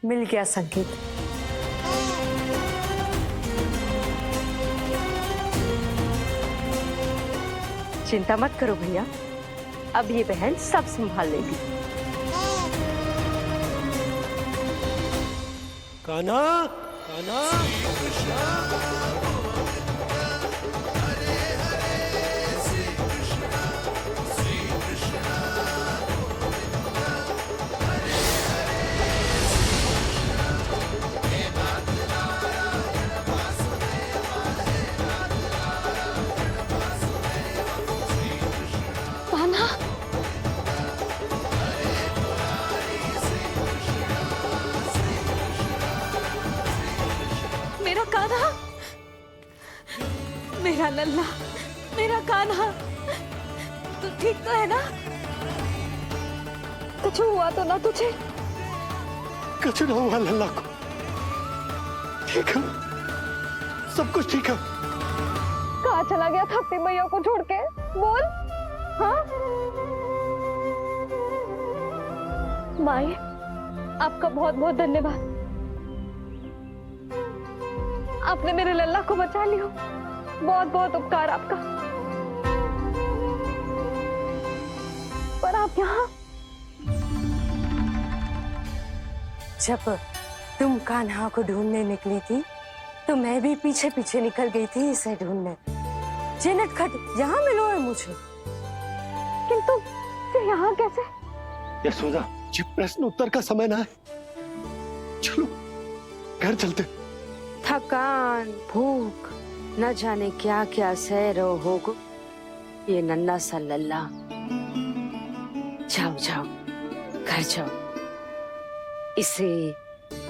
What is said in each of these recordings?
मिल गया संकेत। चिंता मत करो भैया, अब ये बहन सब संभाल लेगी। कान्हा, कान्हा। कान्हा, मेरा कान्हा, मेरा लल्ला, मेरा कान्हा, तू ठीक तो है ना? कुछ हुआ तो ना तुझे? कुछ ना हुआ लल्ला को, ठीक है, सब कुछ ठीक है। कहाँ चला गया था अपनी मैया को छोड़ के? बोल। हाँ माई, आपका बहुत बहुत धन्यवाद। आपने मेरे लल्ला को बचा लिया, बहुत बहुत उपकार आपका। पर आप यहाँ? जब तुम कान्हा को ढूंढने निकली थी तो मैं भी पीछे पीछे निकल गई थी इसे ढूंढने। ये नटखट यहाँ मिलो है मुझे। किंतु ये यहाँ कैसे? यशोदा, ये प्रश्न उत्तर का समय ना है, चलो घर चलते। थकान, भूख, न जाने क्या क्या सह रहो होगो ये नन्ना सा लल्ला। जाओ जाओ, घर जाओ। इसे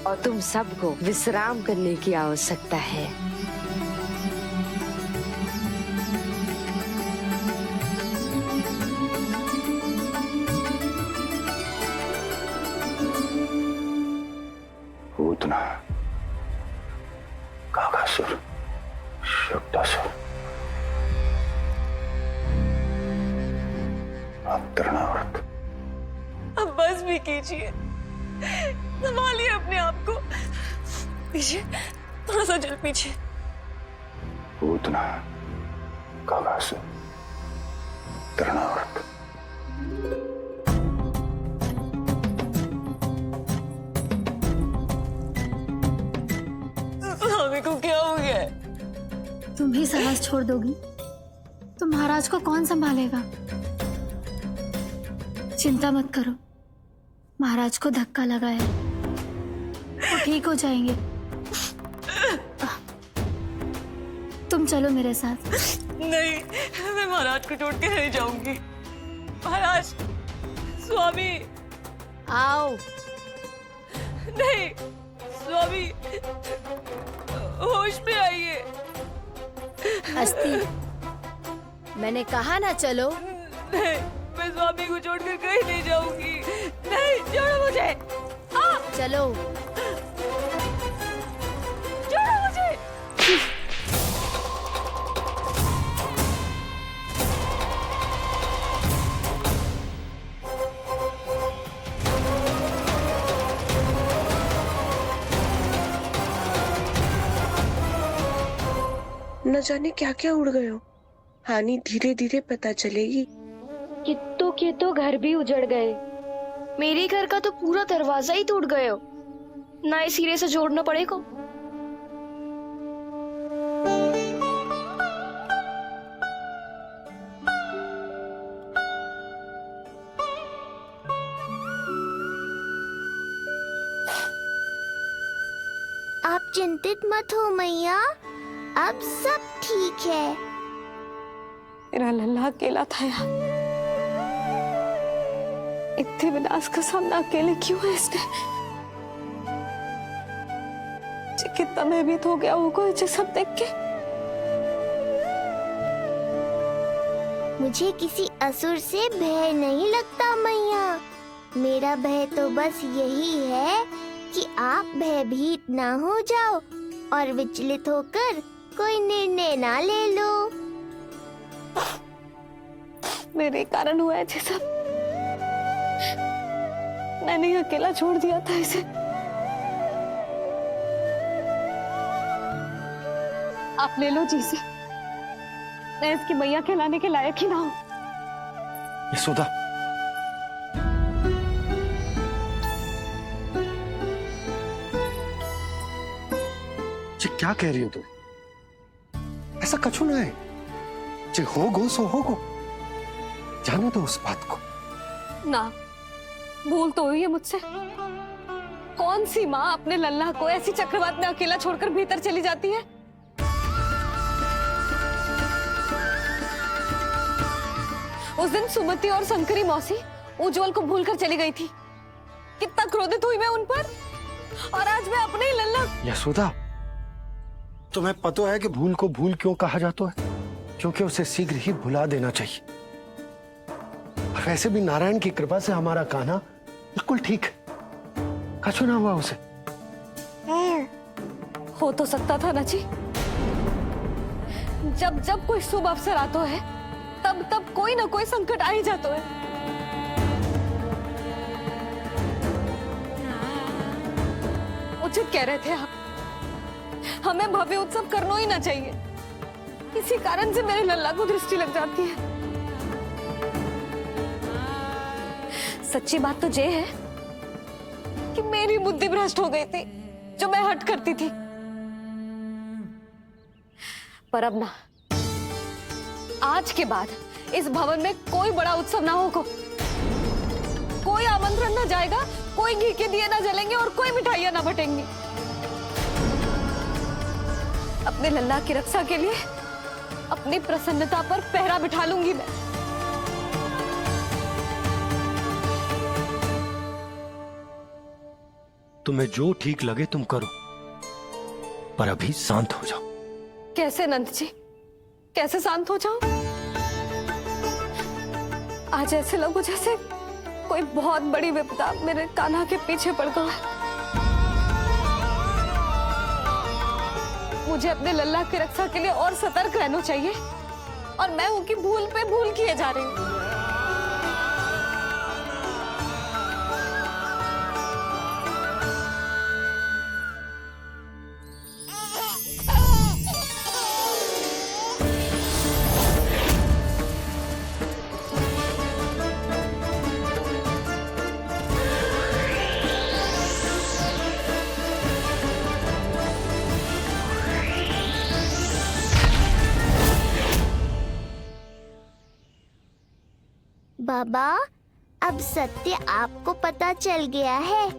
और तुम सबको विश्राम करने की आवश्यकता है। पूतना, काकासुर, शक्तासुर, अब तृणावर्त। अब बस भी कीजिए, संभालिए अपने आप को। पीछे, थोड़ा सा चल पीछे। पूतना, काकासुर, तृणावर्त। स्वामी को क्या हो गया है? तुम ही साहस छोड़ दोगी तो महाराज को कौन संभालेगा? चिंता मत करो, महाराज को धक्का लगा है, वो ठीक हो जाएंगे। तुम चलो मेरे साथ। नहीं, मैं महाराज को छोड़ के नहीं जाऊंगी। महाराज, स्वामी, आओ। नहीं, स्वामी, होश में आइए। हस्ती, मैंने कहा ना चलो। नहीं, मैं स्वामी को छोड़कर कहीं नहीं जाऊंगी। नहीं, छोड़ो मुझे। चलो। छोड़ो मुझे। न जाने क्या क्या उड़ गए हो। हानि धीरे धीरे पता चलेगी। कित्तों के तो घर भी उजड़ गए, मेरे घर का तो पूरा दरवाजा ही टूट गए हो। नए सिरे से जोड़ना पड़ेगा। आप चिंतित मत हो मैया, अब सब ठीक है। मेरा लल्ला अकेला था यार। इतने विनाश का सामना अकेले क्यों है इसने? कितना भयभीत हो गया होगा ये सब देख के। मुझे किसी असुर से भय नहीं लगता मैया। मेरा भय तो बस यही है कि आप भयभीत ना हो जाओ और विचलित होकर कोई निर्णय ना ले लो। मेरे कारण हुआ है ये सब। मैंने ही अकेला छोड़ दिया था इसे। आप ले लो जी से। मैं इसकी मैया कहलाने के लायक ही ना हूं। यशोदा, ये क्या कह रही हो तुम? ऐसा कछु ना है। जे होगो सो होगो, जाने दो उस बात को। ना, भूल तो हुई है मुझसे। कौन सी माँ अपने लल्ला को ऐसी चक्रवात में अकेला छोड़कर भीतर चली जाती है? उस दिन सुमति और शंकरी मौसी उज्जवल को भूलकर चली गई थी। कितना क्रोधित हुई मैं उन पर, और आज मैं अपने ही लल्ला। यशोदा, तुम्हें पता है कि भूल को भूल क्यों कहा जाता है? क्योंकि उसे शीघ्र ही भुला देना चाहिए। और वैसे भी नारायण की कृपा से हमारा कान्हा बिल्कुल ठीक है, कछु ना हुआ उसे। हो तो सकता था ना जी। जब जब कोई शुभ अवसर आता है, तब तब कोई ना कोई संकट आ ही जाता है। उचित कह रहे थे आप, हमें भव्य उत्सव करना ही ना चाहिए। इसी कारण से मेरे लल्ला को दृष्टि लग जाती है। सच्ची बात तो ये है कि मेरी बुद्धि भ्रष्ट हो गई थी, जो मैं हट करती थी। पर अब ना, आज के बाद इस भवन में कोई बड़ा उत्सव ना होगा। कोई आमंत्रण ना जाएगा, कोई घी के दिए ना जलेंगे और कोई मिठाइयां ना बटेंगी। अपने लल्ला की रक्षा के लिए अपनी प्रसन्नता पर पहरा बिठा लूंगी मैं। तुम्हें जो ठीक लगे तुम करो, पर अभी शांत हो जाओ। कैसे नंद जी, कैसे शांत हो जाऊं? आज ऐसे लगो जैसे कोई बहुत बड़ी विपदा मेरे कान्हा के पीछे पड़ गया है। मुझे अपने लल्ला की रक्षा के लिए और सतर्क रहना चाहिए, और मैं उनकी भूल पे भूल किए जा रही हूँ। बाबा, अब सत्य आपको पता चल गया है।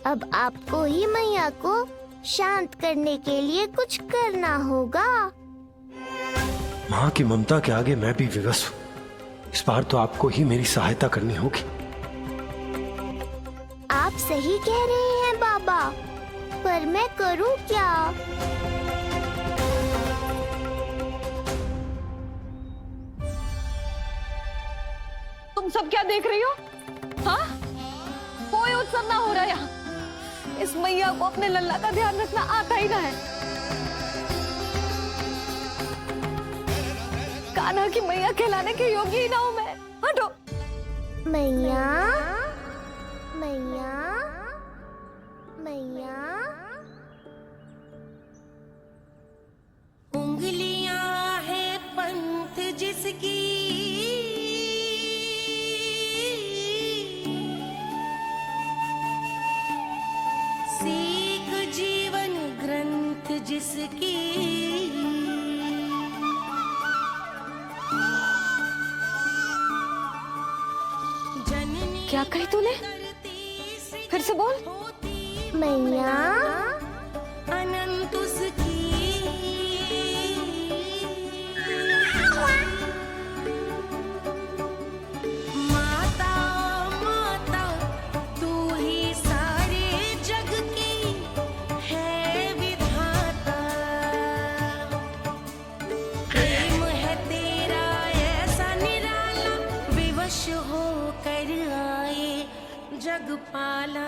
अब आपको ही मैया को शांत करने के लिए कुछ करना होगा। माँ की ममता के आगे मैं भी विवश हूँ। इस बार तो आपको ही मेरी सहायता करनी होगी। आप सही कह रहे हैं बाबा, पर मैं करूँ क्या? तुम सब क्या देख रही हो? हाँ, कोई उत्सव ना हो रहा यहाँ। इस मैया को अपने लल्ला का ध्यान रखना आता ही ना है। कान्हा की मैया कहलाने के योग्य ही ना हूं मैं। हटो। मैया, मैया, मैया। उंगलियां है पंथ जिसकी, सीख जीवन ग्रंथ जिसकी, क्या कही तूने? फिर से बोल। मैया, अनंत उसकी, माता माता तू ही सारे जग की है विधाता। प्रेम है तेरा ऐसा निराला, विवश होकर आए जग पाला।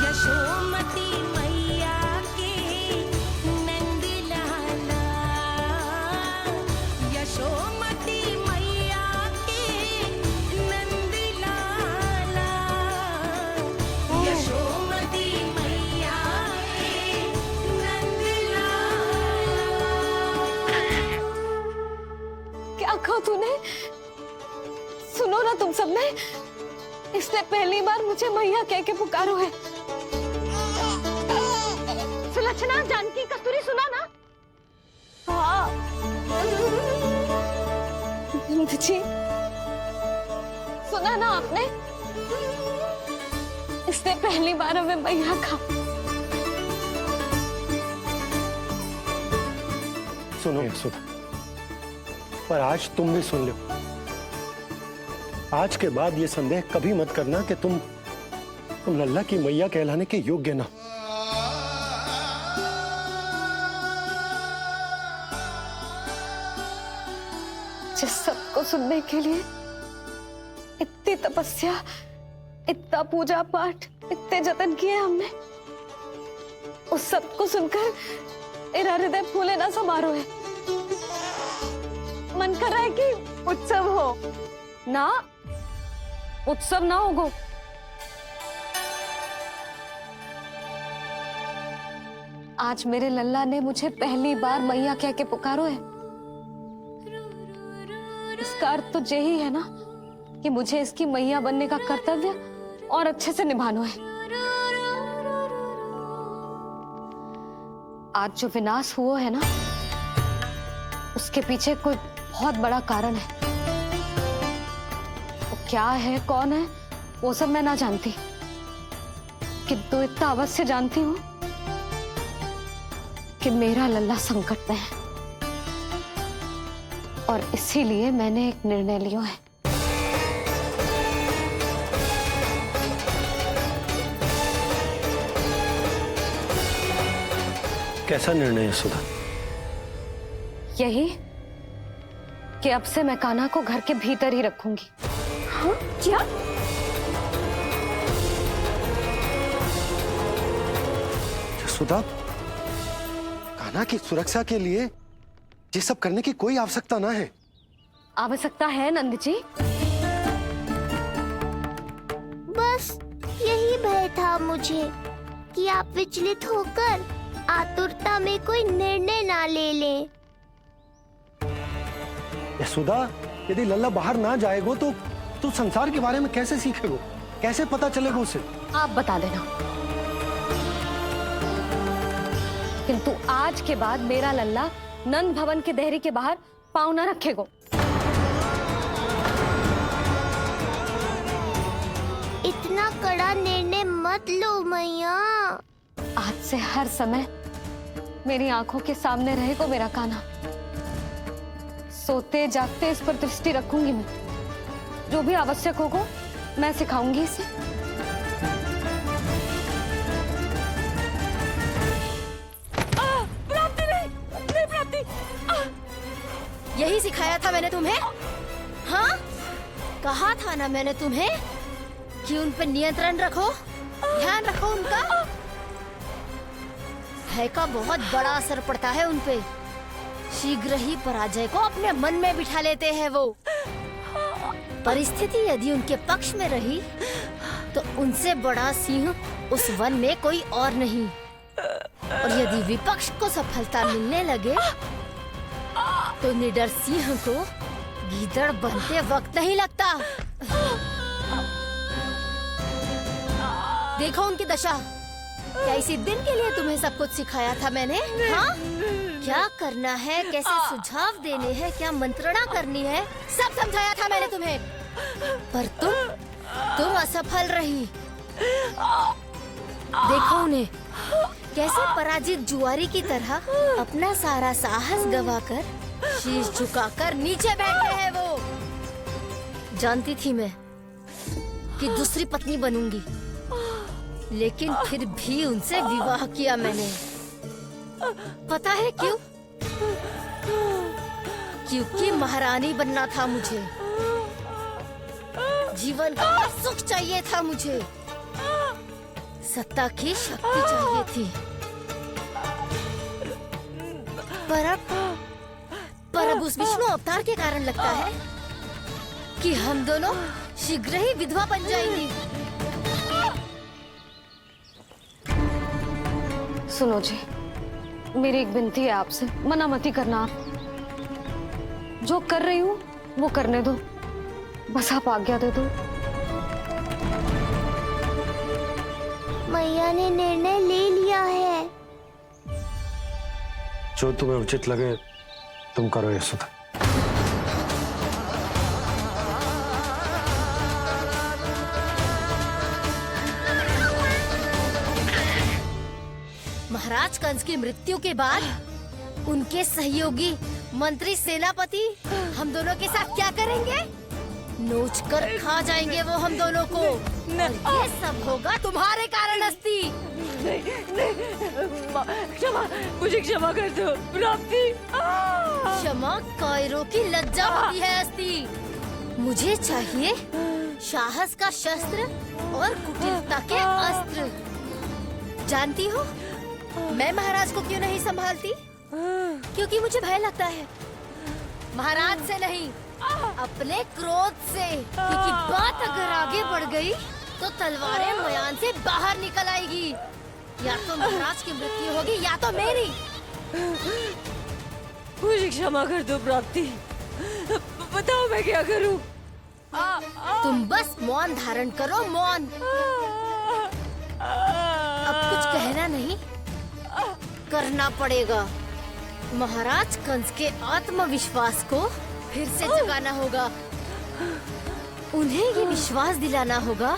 यशोमती मैया के नंद लाला, यशोमती मैया के नंद लाला, यशोमती मैया तूने? सुनो ना तुम सबने, इसने पहली बार मुझे मैया कह के पुकारो है। सुलक्षणा, जानकी, कस्तूरी, सुना ना? हाँ जी, सुना ना आपने? इसने पहली बार हमें मैया कहा। सुनो सुधा, पर आज तुम भी सुन लो। आज के बाद ये संदेह कभी मत करना कि तुम लल्ला की मैया कहलाने के योग्य ना। जिस सबको सुनने के लिए इतनी तपस्या, इतना पूजा पाठ, इतने जतन किए हमने, उस सबको सुनकर मेरा हृदय फूले ना समारोह है। मन कर रहा है कि उत्सव हो ना, उत्सव ना होगो। आज मेरे लल्ला ने मुझे पहली बार मैया कह के पुकारो है। इसका अर्थ तो यही है ना कि मुझे इसकी मैया बनने का कर्तव्य और अच्छे से निभाना है। आज जो विनाश हुआ है ना, उसके पीछे कोई बहुत बड़ा कारण है। वो क्या है, कौन है, वो सब मैं ना जानती, किंतु इतना अवश्य जानती हूँ कि मेरा लल्ला संकट में है, और इसीलिए मैंने एक निर्णय लिया है। कैसा निर्णय है सुधा? यही कि अब से मैं कान्हा को घर के भीतर ही रखूंगी। हाँ? क्या? सुधा, कान्हा की सुरक्षा के लिए ये सब करने की कोई आवश्यकता ना है। आवश्यकता है नंद जी। बस यही भय था मुझे कि आप विचलित होकर आतुरता में कोई निर्णय ना ले लें। सुधा, यदि लल्ला बाहर ना जाएगो तो संसार के बारे में कैसे सीखेगो, कैसे पता चलेगा उसे? आप बता देना। किंतु आज के बाद मेरा लल्ला नंद भवन के देहरी के बाहर पाँव न रखेगो। इतना कड़ा निर्णय मत लो मैया। आज से हर समय मेरी आंखों के सामने रहेगा मेरा कान्हा। सोते जागते इस पर दृष्टि रखूंगी मैं। जो भी आवश्यक होगा मैं सिखाऊंगी इसे। प्राप्ति नहीं प्राप्ति। यही सिखाया था मैंने तुम्हें। हाँ, कहा था ना मैंने तुम्हें कि उन पर नियंत्रण रखो, ध्यान रखो उनका। भय का बहुत बड़ा असर पड़ता है उन पे। शीघ्र ही पराजय को अपने मन में बिठा लेते हैं वो। परिस्थिति यदि उनके पक्ष में रही तो उनसे बड़ा सिंह उस वन में कोई और नहीं, और यदि विपक्ष को सफलता मिलने लगे तो निडर सिंह को गीदड़ बनते वक्त नहीं लगता। देखो उनकी दशा। क्या इसी दिन के लिए तुम्हें सब कुछ सिखाया था मैंने? हाँ? क्या करना है, कैसे सुझाव देने हैं, क्या मंत्रणा करनी है, सब समझाया था मैंने तुम्हें। पर तुम असफल रही। देखो उन्हें, कैसे पराजित जुआरी की तरह अपना सारा साहस गवाकर शीश झुकाकर नीचे बैठे हैं वो। जानती थी मैं कि दूसरी पत्नी बनूंगी, लेकिन फिर भी उनसे विवाह किया मैंने। पता है क्यों? क्योंकि महारानी बनना था मुझे। जीवन का सुख चाहिए था मुझे, सत्ता की शक्ति चाहिए थी। पर अब उस विष्णु अवतार के कारण लगता है कि हम दोनों शीघ्र ही विधवा बन जाएंगी। सुनो जी, मेरी एक विनती है आपसे, मना मत ही करना आप। जो कर रही हूँ वो करने दो, बस आप आज्ञा दे दो। मैया ने निर्णय ले लिया है। जो तुम्हें उचित लगे तुम करो यशोदा। महाराज कंस की मृत्यु के बाद उनके सहयोगी मंत्री सेनापति हम दोनों के साथ क्या करेंगे? नोच कर खा जाएंगे वो हम दोनों को। और ये सब होगा तुम्हारे कारण अस्ति। क्षमा, मुझे क्षमा कर दो प्राप्ति। क्षमा कायरो की लज्जा होती है अस्ति। मुझे चाहिए साहस का शस्त्र और कुटिलता के अस्त्र। जानती हो मैं महाराज को क्यों नहीं संभालती? क्योंकि मुझे भय लगता है। महाराज से नहीं, अपने क्रोध से। क्योंकि बात अगर आगे बढ़ गई तो तलवारें मयान से बाहर निकल आएगी। या तो महाराज की मृत्यु होगी या तो मेरी। मुझे क्षमा कर दो प्राप्ति। बताओ मैं क्या करूं? तुम बस मौन धारण करो, मौन। अब कुछ कहना नहीं, करना पड़ेगा। महाराज कंस के आत्मविश्वास को फिर से जगाना होगा। उन्हें ये विश्वास दिलाना होगा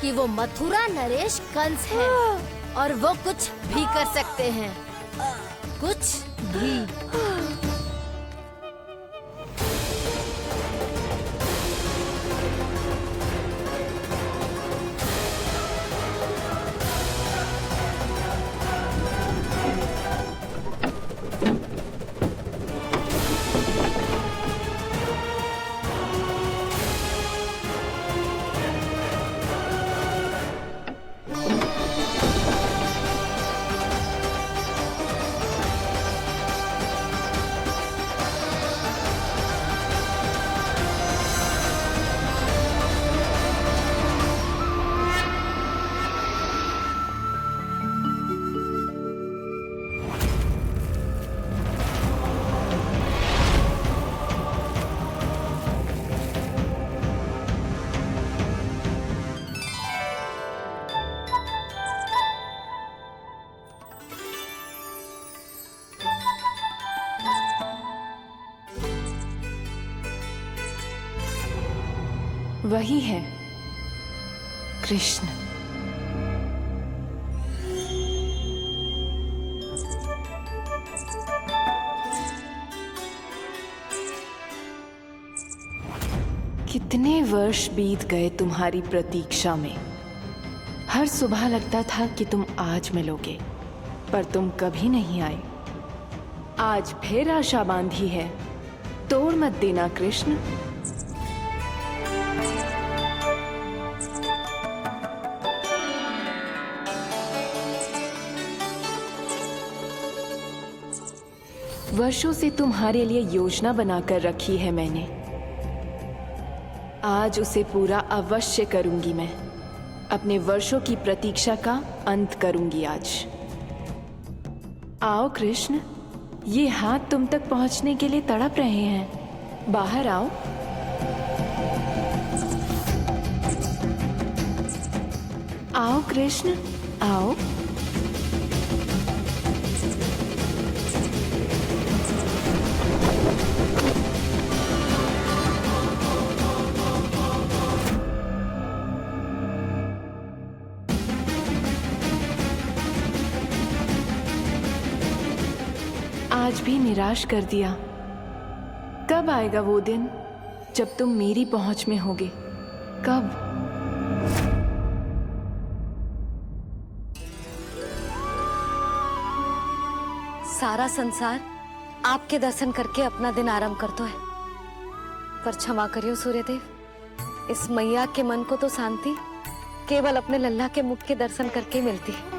कि वो मथुरा नरेश कंस है और वो कुछ भी कर सकते हैं, कुछ भी। वही है कृष्ण। कितने वर्ष बीत गए तुम्हारी प्रतीक्षा में। हर सुबह लगता था कि तुम आज मिलोगे, पर तुम कभी नहीं आए। आज फिर आशा बांधी है, तोड़ मत देना कृष्ण। वर्षों से तुम्हारे लिए योजना बनाकर रखी है मैंने। आज उसे पूरा अवश्य करूंगी मैं। अपने वर्षों की प्रतीक्षा का अंत करूंगी आज। आओ कृष्ण, ये हाथ तुम तक पहुंचने के लिए तड़प रहे हैं। बाहर आओ। आओ कृष्ण, आओ। आज भी निराश कर दिया। कब आएगा वो दिन जब तुम मेरी पहुंच में होगे? कब? सारा संसार आपके दर्शन करके अपना दिन आरंभ करता है, पर क्षमा करियो सूर्यदेव, इस मैया के मन को तो शांति केवल अपने लल्ला के मुख के दर्शन करके मिलती है।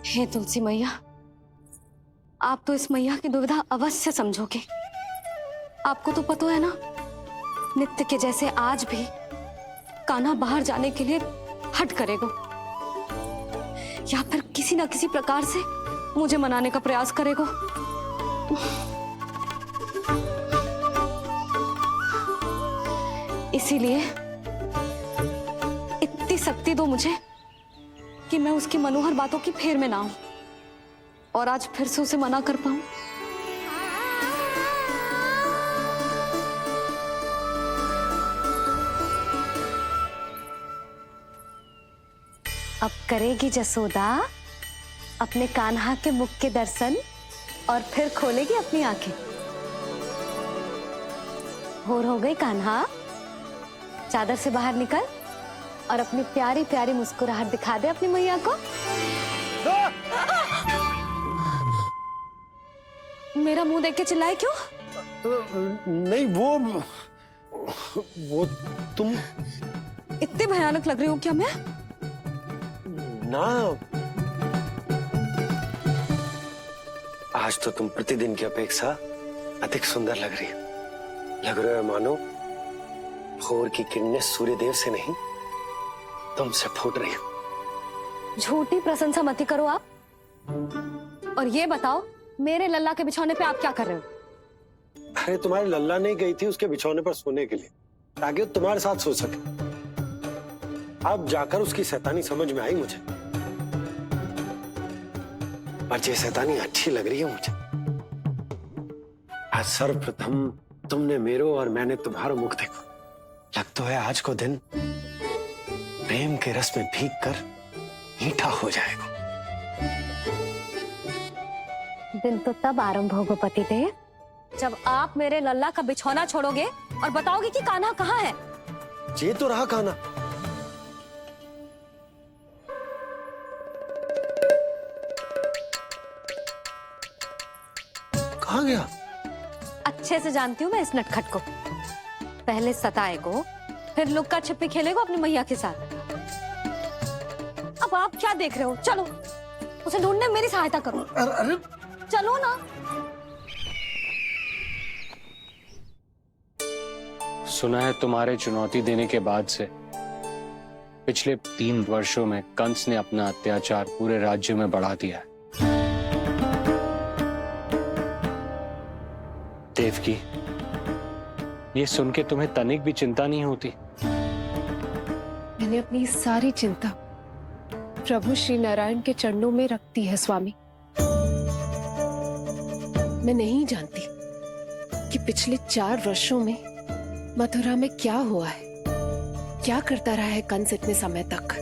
हे तुलसी मैया, आप तो इस मैया की दुविधा अवश्य समझोगे। आपको तो पता है ना, नित्य के जैसे आज भी कान्हा बाहर जाने के लिए हट करेगा, या फिर किसी ना किसी प्रकार से मुझे मनाने का प्रयास करेगा। इसीलिए इतनी शक्ति दो मुझे कि मैं उसकी मनोहर बातों की फेर में ना आऊं और आज फिर से उसे मना कर पाऊं। अब करेगी जसोदा अपने कान्हा के मुख के दर्शन और फिर खोलेगी अपनी आंखें। भोर हो गई कान्हा, चादर से बाहर निकल और अपनी प्यारी प्यारी मुस्कुराहट दिखा दे अपनी मैया को। मेरा मुंह देख के चिल्लाए क्यों? नहीं, वो तुम इतने भयानक लग रही हो क्या मैं? ना, आज तो तुम प्रतिदिन की अपेक्षा अधिक सुंदर लग रही हो। लग रहे हो मानो भोर की किरणें सूर्यदेव से नहीं, तुमसे फूट रही हो। झूठी प्रशंसा मत करो आप। और ये बताओ, मेरे लल्ला के बिछौने पे आप क्या कर रहे हो? अरे तुम्हारी लल्ला नहीं गई थी उसके बिछौने पर सोने के लिए, ताकि वो तुम्हारे साथ सो सके। अब जाकर उसकी शैतानी समझ में आई मुझे, पर ये शैतानी अच्छी लग रही है मुझे। आज सर्वप्रथम तुमने मेरो और मैंने तुम्हारा मुख देखो। लग तो है आज को दिन प्रेम के रस में भीग कर मीठा हो जाएगा। दिन तो तब आरंभ होगा पतिदेव, जब आप मेरे लल्ला का बिछौना छोड़ोगे और बताओगे कि कान्हा कहाँ है। ये तो रहा कान्हा। कहाँ गया? अच्छे से जानती हूँ मैं इस नटखट को। पहले सताएगो, फिर लुक्का छिपी खेलेगो अपनी मैया के साथ। अब आप क्या देख रहे हो? चलो उसे ढूंढने में मेरी सहायता करो। अरे चलो ना। सुना है तुम्हारे चुनौती देने के बाद से पिछले 3 वर्षों में कंस ने अपना अत्याचार पूरे राज्य में बढ़ा दिया है। देवकी, ये सुन के तुम्हें तनिक भी चिंता नहीं होती? मैंने अपनी सारी चिंता प्रभु श्री नारायण के चरणों में रख दी है स्वामी। मैं नहीं जानती कि पिछले 4 वर्षों में मथुरा में क्या हुआ है, क्या करता रहा है कंस इतने समय तक।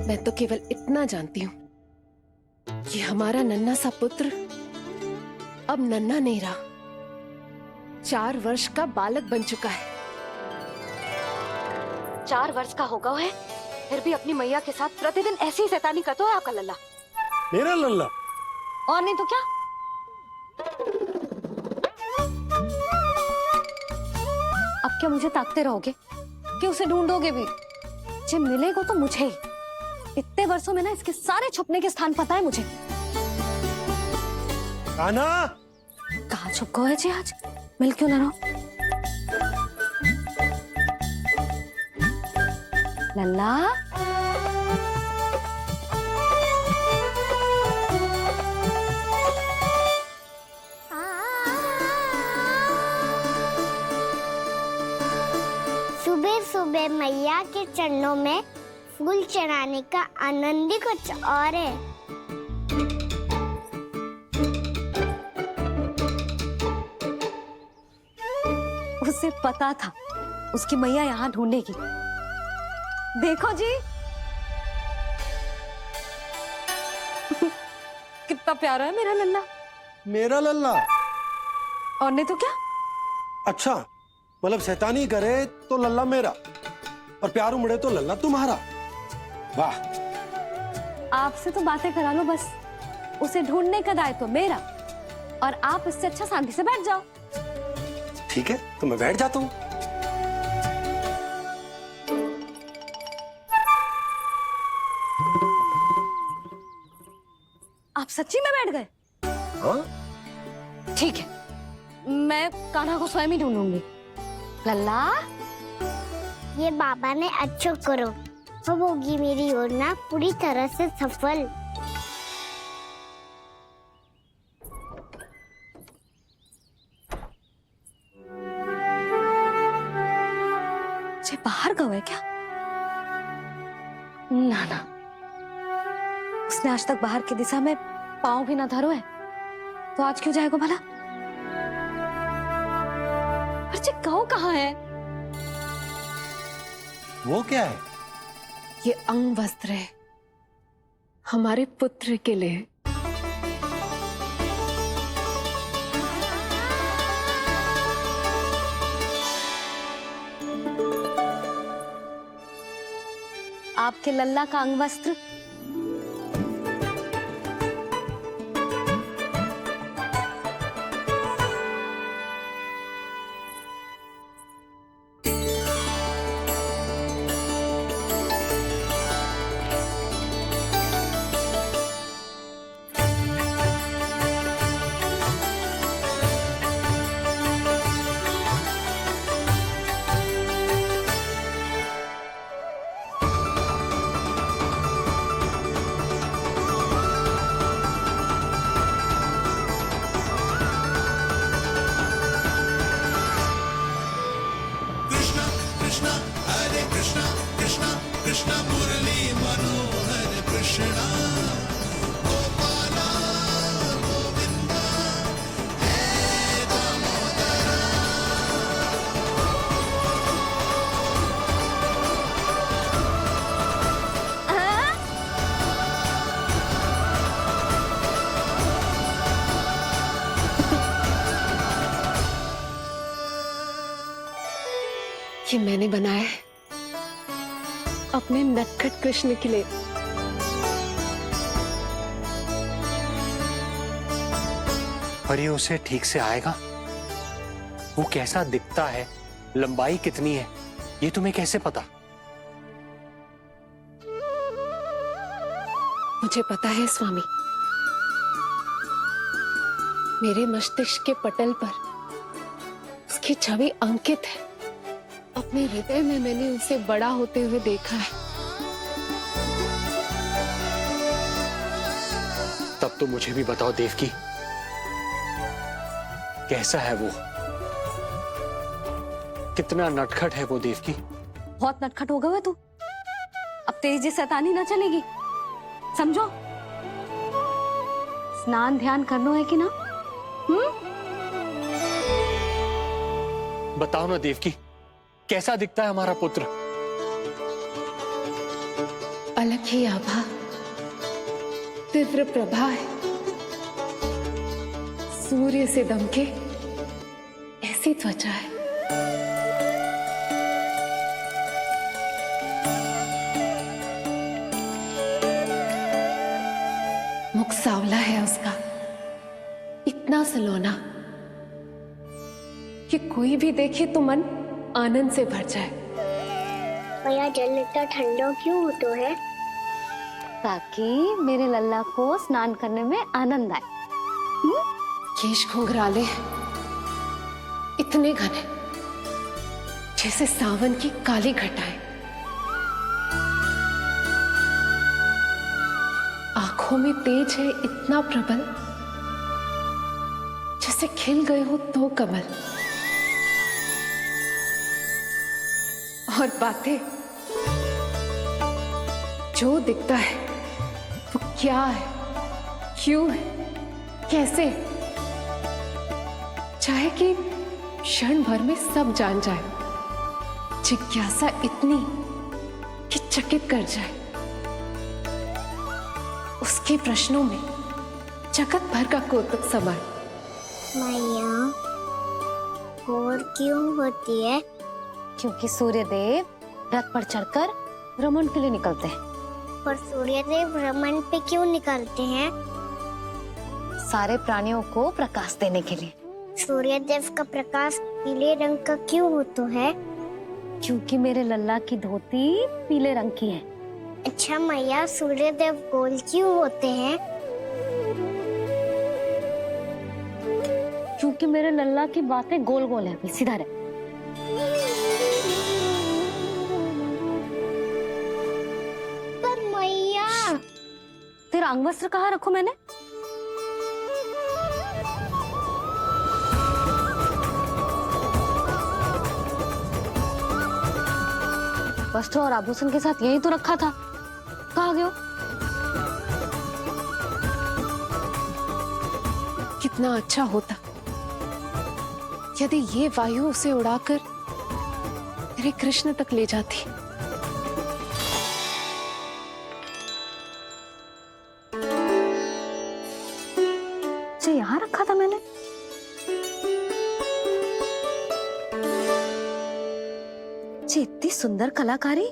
मैं तो केवल इतना जानती हूँ कि हमारा नन्हा सा पुत्र अब नन्हा नहीं रहा, 4 वर्ष का बालक बन चुका है। 4 वर्ष का होगा है, फिर भी अपनी मैया के साथ प्रतिदिन ऐसी ही शैतानी करता है आपका लल्ला। मेरा लल्ला? और नहीं तो क्या। अब क्या मुझे ताकते रहोगे कि उसे ढूंढोगे भी? जब मिलेगा तो मुझे ही। इतने वर्षों में ना इसके सारे छुपने के स्थान पता है मुझे। कान्हा! कहाँ छुप गए जी आज? मिल क्यों ना रहो? लल्ला, सुबह सुबह मैया के चरणों में फूल चढ़ाने का आनंद ही कुछ और है। उसे पता था उसकी मैया यहाँ ढूंढेगी। देखो जी कितना प्यारा है मेरा लल्ला। मेरा लल्ला? और नहीं तो क्या। अच्छा, मतलब शैतानी करे तो लल्ला मेरा और प्यार उमड़े तो लल्ला तुम्हारा। वाह! आपसे तो बातें करा लो बस, उसे ढूंढने का दायित्व मेरा, और आप इससे अच्छा शांति से बैठ जाओ। ठीक है, तो मैं बैठ जाता हूँ। सच्ची में बैठ गए? हाँ? ठीक है, मैं कान्हा को स्वयं ही ढूंढूंगी। लल्ला, ये बाबा ने अच्छा करो, अब होगी मेरी योजना पूरी तरह से सफल। ये बाहर गए है क्या? ना ना, उसने आज तक बाहर की दिशा में पांव भी ना धरो है, तो आज क्यों जाएगा भला? पर ये कहो कहाँ है? वो क्या है? ये अंग वस्त्र है हमारे पुत्र के लिए। आपके लल्ला का अंग वस्त्र? ये मैंने बनाया है अपने नटखट कृष्ण के लिए। पर ये उसे ठीक से आएगा? वो कैसा दिखता है, लंबाई कितनी है, ये तुम्हें कैसे पता? मुझे पता है स्वामी, मेरे मस्तिष्क के पटल पर उसकी छवि अंकित है। अपने हृदय में मैंने उसे बड़ा होते हुए देखा है। तब तो मुझे भी बताओ देवकी, कैसा है वो? कितना नटखट है वो देवकी? बहुत नटखट हो गए तू, अब तेरी जी शैतानी ना चलेगी, समझो? स्नान ध्यान करना है कि ना? बताओ ना देवकी, कैसा दिखता है हमारा पुत्र? अलग ही आभा, तीव्र प्रभा है, सूर्य से दमके ऐसी त्वचा है। मुख सांवला है उसका, इतना सलोना कि कोई भी देखे तो मन आनंद से भर जाए। भैया जल इतना ठंडा क्यों होता है? ताकि मेरे लल्ला को स्नान करने में आनंद आए। केश घुंघराले इतने घने जैसे सावन की काली घटाएं। आंखों में तेज है इतना प्रबल जैसे खिल गए हो दो कमल। और बातें, जो दिखता है वो क्या है, क्यों है, कैसे, चाहे कि क्षण भर में सब जान जाए। जिज्ञासा इतनी कि चकित कर जाए। उसके प्रश्नों में जगत भर का कौतुक समाए। मैया और क्यों होती है? क्योंकि सूर्यदेव रथ पर चढ़कर भ्रमण के लिए निकलते हैं। पर सूर्यदेव भ्रमण पे क्यों निकलते हैं? सारे प्राणियों को प्रकाश देने के लिए। सूर्यदेव का प्रकाश पीले रंग का क्यों होता है? क्योंकि मेरे लल्ला की धोती पीले रंग की है। अच्छा मैया, सूर्यदेव गोल क्यों होते हैं? कि मेरे लल्ला की बातें गोल गोल है, सीधा रहे। पर मैया, तेरा अंगवस्त्र कहाँ रखूं मैंने? वस्त्र और आभूषण के साथ यही तो रखा था, कहाँ गए हो? कितना अच्छा होता यदि ये वायु उसे उड़ाकर मेरे कृष्ण तक ले जाती। जो यहाँ रखा था मैंने। जी इतनी सुंदर कलाकारी,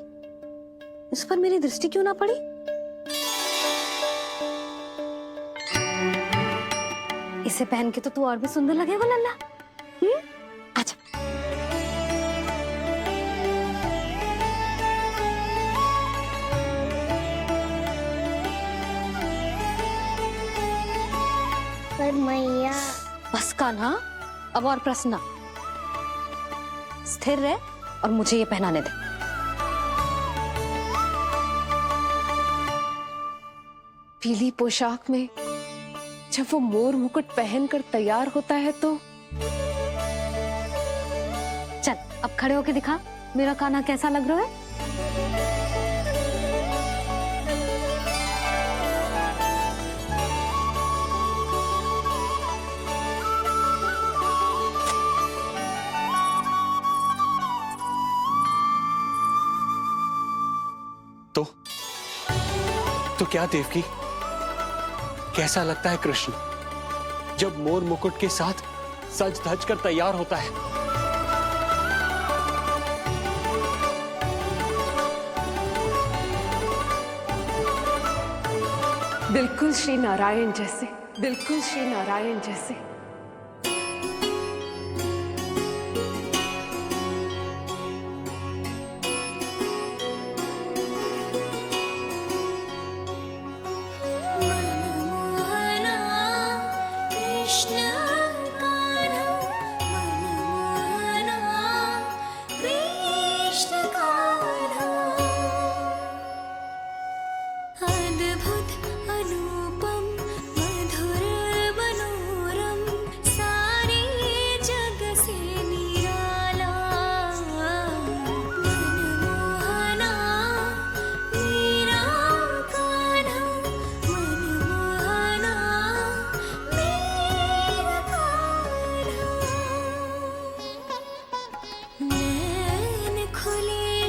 इस पर मेरी दृष्टि क्यों ना पड़ी? इसे पहन के तो तू और भी सुंदर लगेगा लल्ला। अच्छा। पर मैया, बस कान्हा, अब और प्रश्न ना। स्थिर रह और मुझे ये पहनाने दे। पीली पोशाक में जब वो मोर मुकुट पहनकर तैयार होता है तो चल अब खड़े होके दिखा मेरा कान्हा कैसा लग रहा है। तो क्या देवकी, कैसा लगता है कृष्ण जब मोर मुकुट के साथ सज धज कर तैयार होता है? बिल्कुल श्री नारायण जैसे, बिल्कुल श्री नारायण जैसे। खुले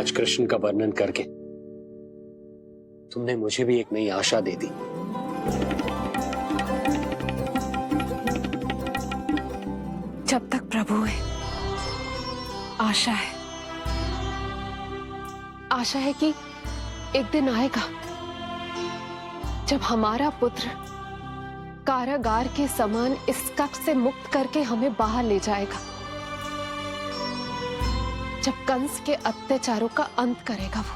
आज कृष्ण का वर्णन करके तुमने मुझे भी एक नई आशा दे दी। जब तक प्रभु है, आशा है। आशा है कि एक दिन आएगा जब हमारा पुत्र कारागार के समान इस कक्ष से मुक्त करके हमें बाहर ले जाएगा, जब कंस के अत्याचारों का अंत करेगा वो।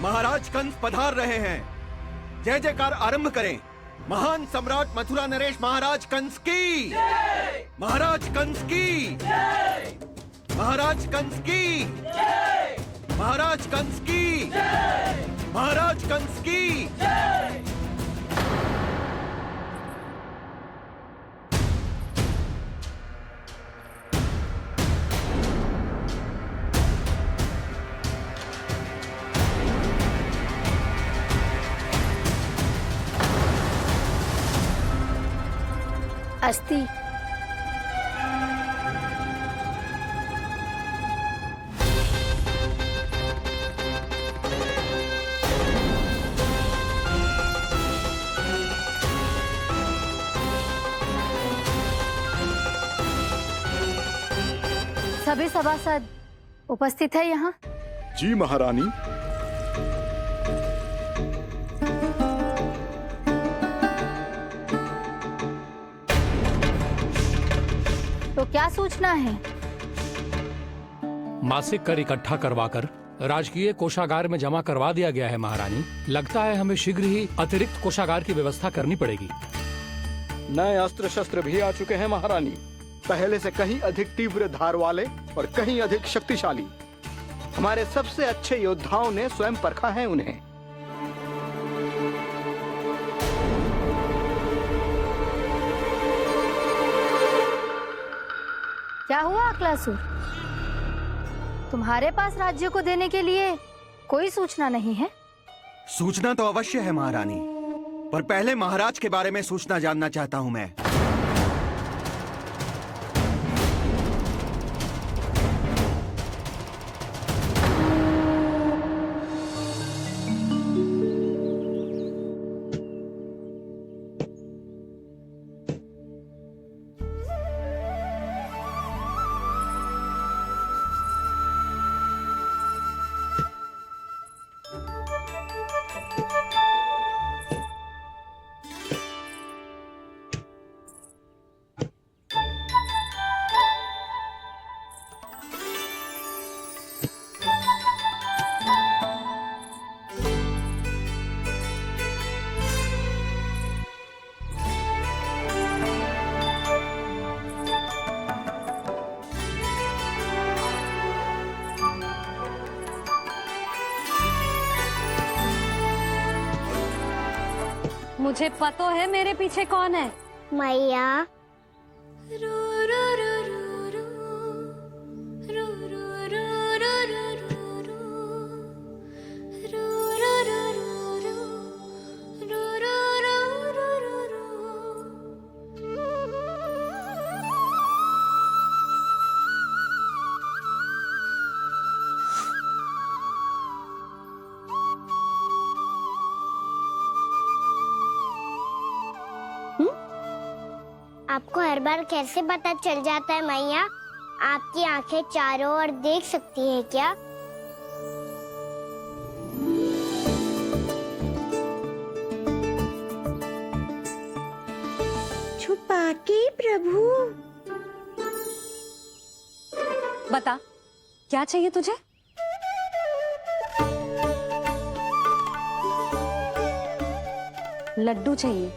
महाराज कंस पधार रहे हैं। जय जयकार आरंभ करें। महान सम्राट मथुरा नरेश महाराज कंस की, महाराज कंस की, महाराज कंस की, महाराज कंस की, महाराज कंस की। अस्थि। सभी सभासद उपस्थित है यहाँ? जी महारानी। तो क्या सूचना है? मासिक कर इकट्ठा करवाकर राजकीय कोषागार में जमा करवा दिया गया है महारानी। लगता है हमें शीघ्र ही अतिरिक्त कोषागार की व्यवस्था करनी पड़ेगी। नए अस्त्र शस्त्र भी आ चुके हैं महारानी, पहले से कहीं अधिक तीव्र धार वाले और कहीं अधिक शक्तिशाली। हमारे सबसे अच्छे योद्धाओं ने स्वयं परखा है उन्हें। क्या हुआ अक्लासुर? तुम्हारे पास राज्य को देने के लिए कोई सूचना नहीं है? सूचना तो अवश्य है महारानी, पर पहले महाराज के बारे में सूचना जानना चाहता हूं मैं। मुझे पता है मेरे पीछे कौन है। मैया। आपको हर बार कैसे पता चल जाता है मैया? आपकी आंखें चारों ओर देख सकती हैं क्या? छुपा के प्रभु। बता, क्या चाहिए तुझे? लड्डू चाहिए?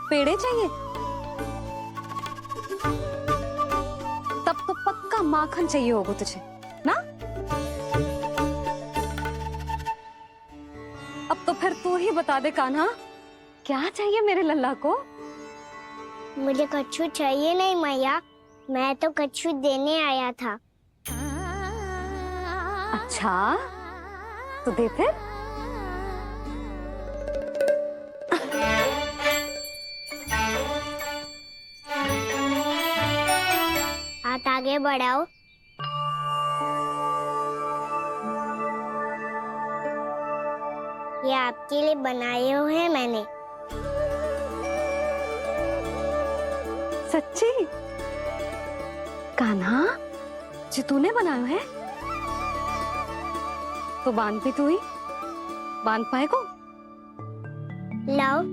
पेड़े चाहिए? तब तो पक्का माखन चाहिए होगा तुझे ना? अब तो फिर तू ही बता दे कान्हा, क्या चाहिए मेरे लल्ला को? मुझे कच्छू चाहिए नहीं मैया, मैं तो कच्छू देने आया था। अच्छा तो दे फिर। हाथ आगे बढ़ाओ। ये आपके लिए बनाए हुए हैं मैंने। सच्ची? कान्हा जी तूने बनाया है? तो बांध भी तू ही बांध पाएगा? लाओ।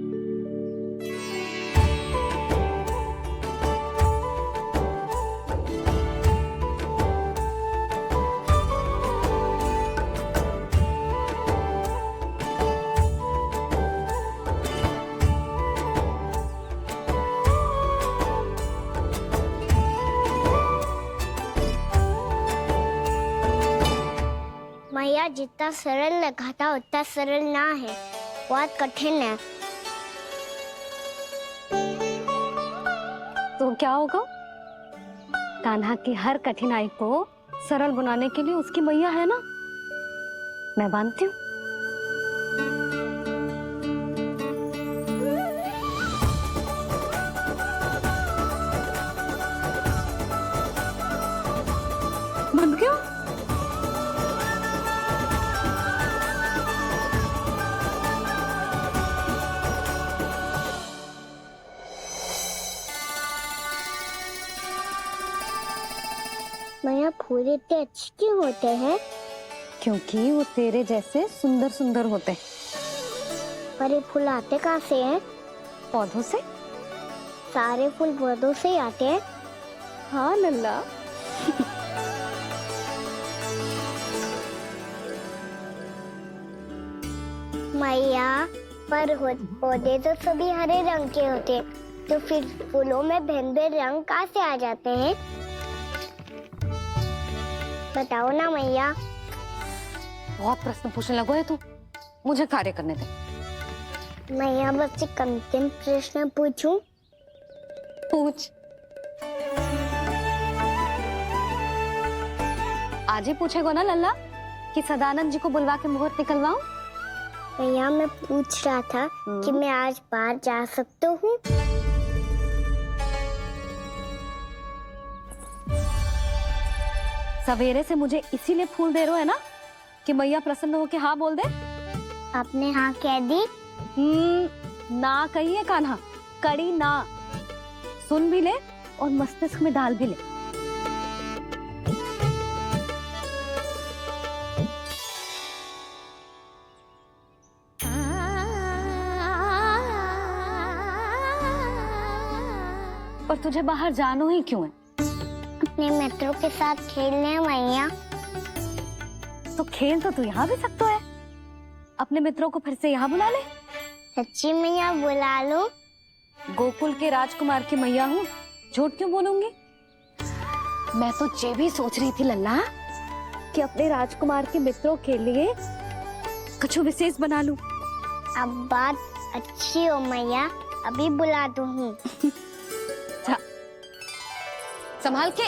मैया जितना सरल लगा था उतना सरल ना है, बहुत कठिन है। तो क्या होगा? कान्हा की हर कठिनाई को सरल बनाने के लिए उसकी मैया है ना, मैं बांधती हूँ। बंद क्यों? मैया फूल इतने अच्छे क्यों होते हैं? क्योंकि वो तेरे जैसे सुंदर सुंदर होते हैं। पर ये फूल आते कहाँ से हैं? पौधों से। सारे फूल पौधों से ही आते हैं? हाँ लल्ला। मैया पर पौधे तो सभी हरे रंग के होते हैं, तो फिर फूलों में भिन्न-भिन्न रंग कहाँ से आ जाते हैं? बताओ ना मैया। बहुत प्रश्न पूछने लगो है तू, मुझे कार्य करने दे। मैया बस एक अंतिम प्रश्न पूछूं? पूछ। आज ही पूछेगा ना लल्ला कि सदानंद जी को बुलवा के मुहूर्त निकलवाऊं? मैया मैं पूछ रहा था कि मैं आज बाहर जा सकता हूँ? सवेरे से मुझे इसीलिए फूल दे रहे हो है ना कि मैया प्रसन्न हो के हाँ बोल दे। आपने हाँ कह दी? ना कही है कान्हा, कड़ी ना। सुन भी ले और मस्तिष्क में डाल भी ले। पर तुझे बाहर जाना ही क्यों है? अपने मित्रों के साथ खेलने मैया। तो खेल तो तू यहाँ भी सकता है, अपने मित्रों को फिर से यहाँ बुला ले। सच्ची मैया बुला लो। गोकुल के राजकुमार की मैया हूँ, झूठ क्यों बोलूंगी? मैं तो ये भी सोच रही थी लल्ला कि अपने राजकुमार के मित्रों के लिए कुछ विशेष बना लूं। अब बात अच्छी हो मैया, अभी बुला दूँ। संभाल के।